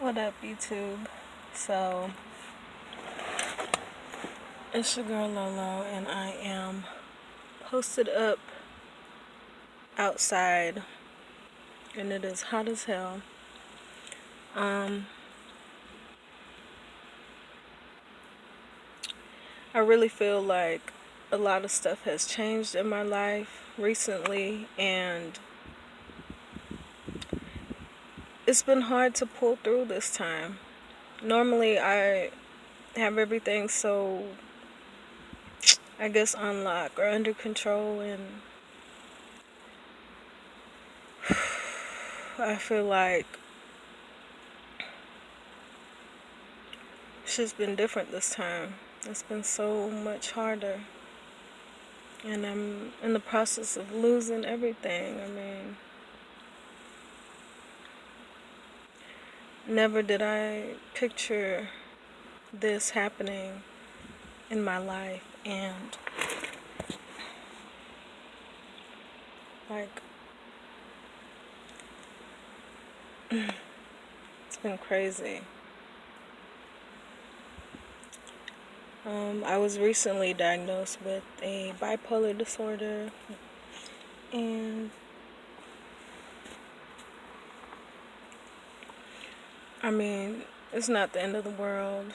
What up, YouTube? So, it's your girl Lolo, and I am posted up outside, and it is hot as hell. I really feel like a lot of stuff has changed in my life recently, and it's been hard to pull through this time. Normally, I have everything so, I guess, on lock or under control, and I feel like shit's been different this time. It's been so much harder. And I'm in the process of losing everything. I mean, never did I picture this happening in my life. And, like, it's been crazy. I was recently diagnosed with a bipolar disorder, and I mean, it's not the end of the world.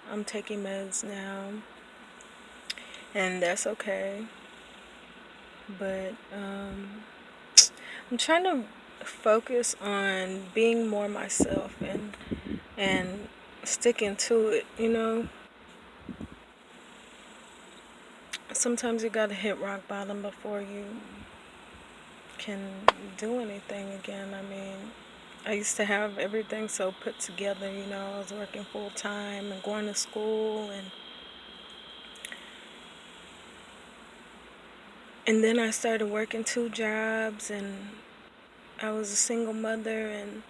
I'm taking meds now, and that's okay. But I'm trying to focus on being more myself and sticking to it, you know. Sometimes you gotta hit rock bottom before you can do anything again. I mean, I used to have everything so put together, you know. I was working full time and going to school, and then I started working 2 jobs, and I was a single mother, and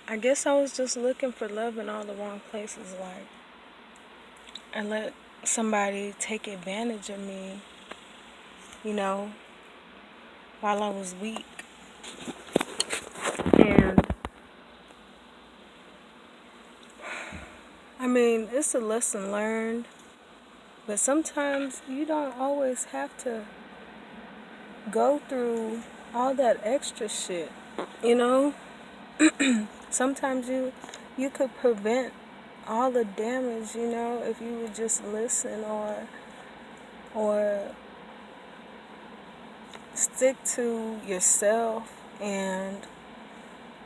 I guess I was just looking for love in all the wrong places. Like, I let somebody take advantage of me, you know, while I was weak. And I mean, it's a lesson learned, but sometimes you don't always have to go through all that extra shit, you know? Sometimes you could prevent all the damage, you know, if you would just listen or stick to yourself and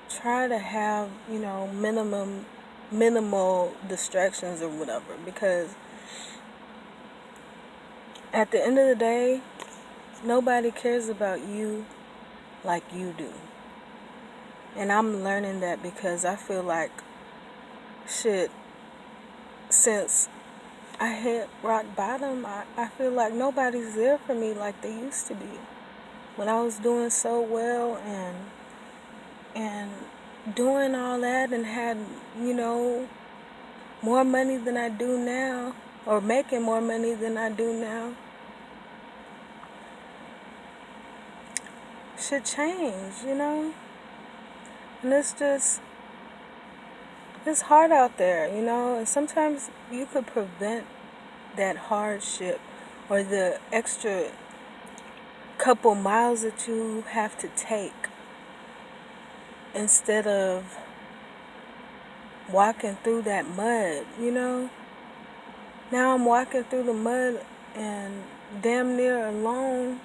try to have, you know, minimal distractions or whatever, because at the end of the day, nobody cares about you like you do. And I'm learning that because I feel like shit, since I hit rock bottom, I feel like nobody's there for me like they used to be. When I was doing so well and doing all that and had, you know, more money than I do now, or making more money than I do now, shit changed, you know? And it's hard out there, you know? And sometimes you could prevent that hardship or the extra couple miles that you have to take instead of walking through that mud, you know? Now I'm walking through the mud and damn near alone.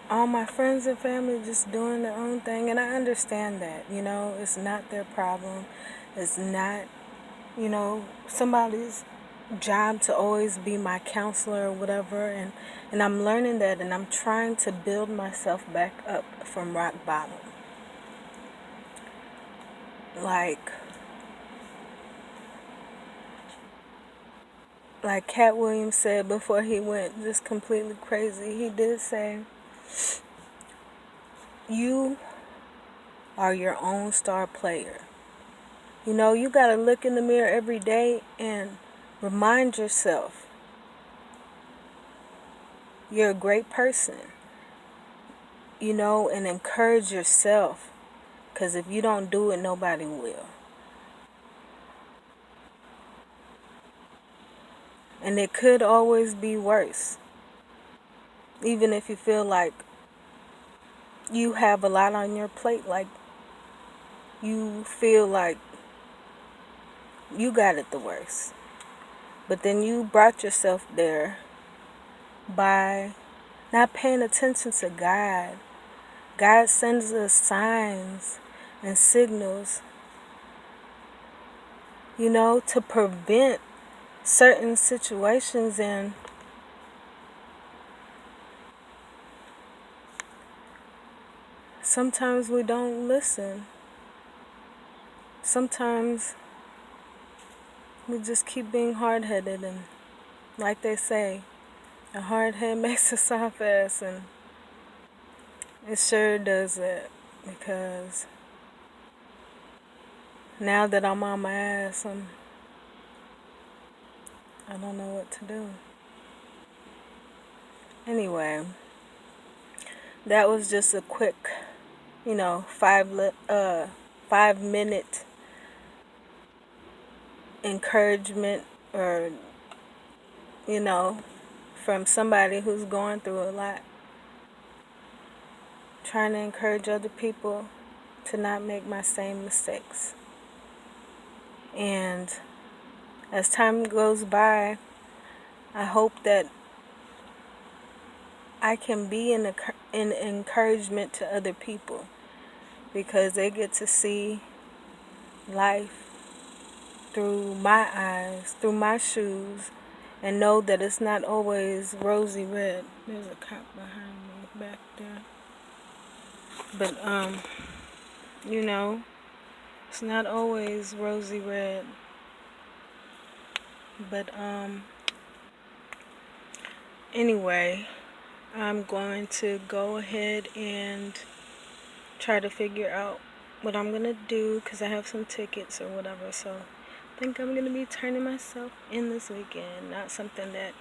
All my friends and family just doing their own thing, and I understand that, you know, it's not their problem. It's not, you know, somebody's job to always be my counselor or whatever, and I'm learning that, and I'm trying to build myself back up from rock bottom. Like Cat Williams said before he went just completely crazy, he did say, you are your own star player. You know, you gotta look in the mirror every day and remind yourself you're a great person. and encourage yourself. Because if you don't do it, nobody will. And it could always be worse. Even if you feel like you have a lot on your plate, like you feel like you got it the worst. But then you brought yourself there by not paying attention to God. God sends us signs and signals, to prevent certain situations, and sometimes we don't listen. Sometimes we just keep being hard-headed, and like they say, a hard head makes a soft ass, and it sure does that, because now that I'm on my ass, I don't know what to do. Anyway, that was just a quick, 5 minute encouragement, or you know, from somebody who's going through a lot, trying to encourage other people to not make my same mistakes. And as time goes by, I hope that I can be an encouragement to other people, because they get to see life through my eyes, through my shoes, and know that it's not always rosy red. There's a cop behind me back there. But, it's not always rosy red. But, anyway, I'm going to go ahead and try to figure out what I'm going to do, because I have some tickets or whatever. So I think I'm going to be turning myself in this weekend. Not something that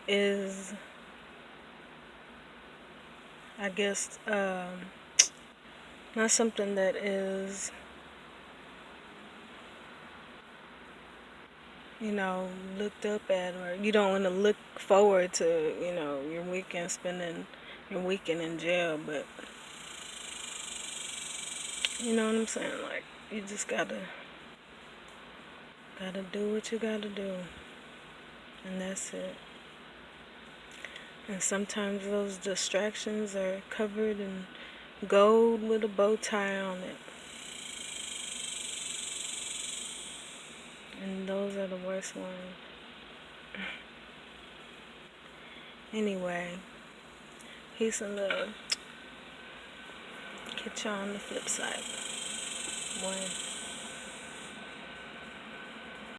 is, I guess, not something that is, looked up at, or you don't want to look forward to, your weekend, spending your weekend in jail. But you know what I'm saying? Like, you just gotta do what you gotta do, and that's it. And sometimes those distractions are covered in gold with a bow tie on it. And those are the worst ones. Anyway, peace and love. Catch you on the flip side. One.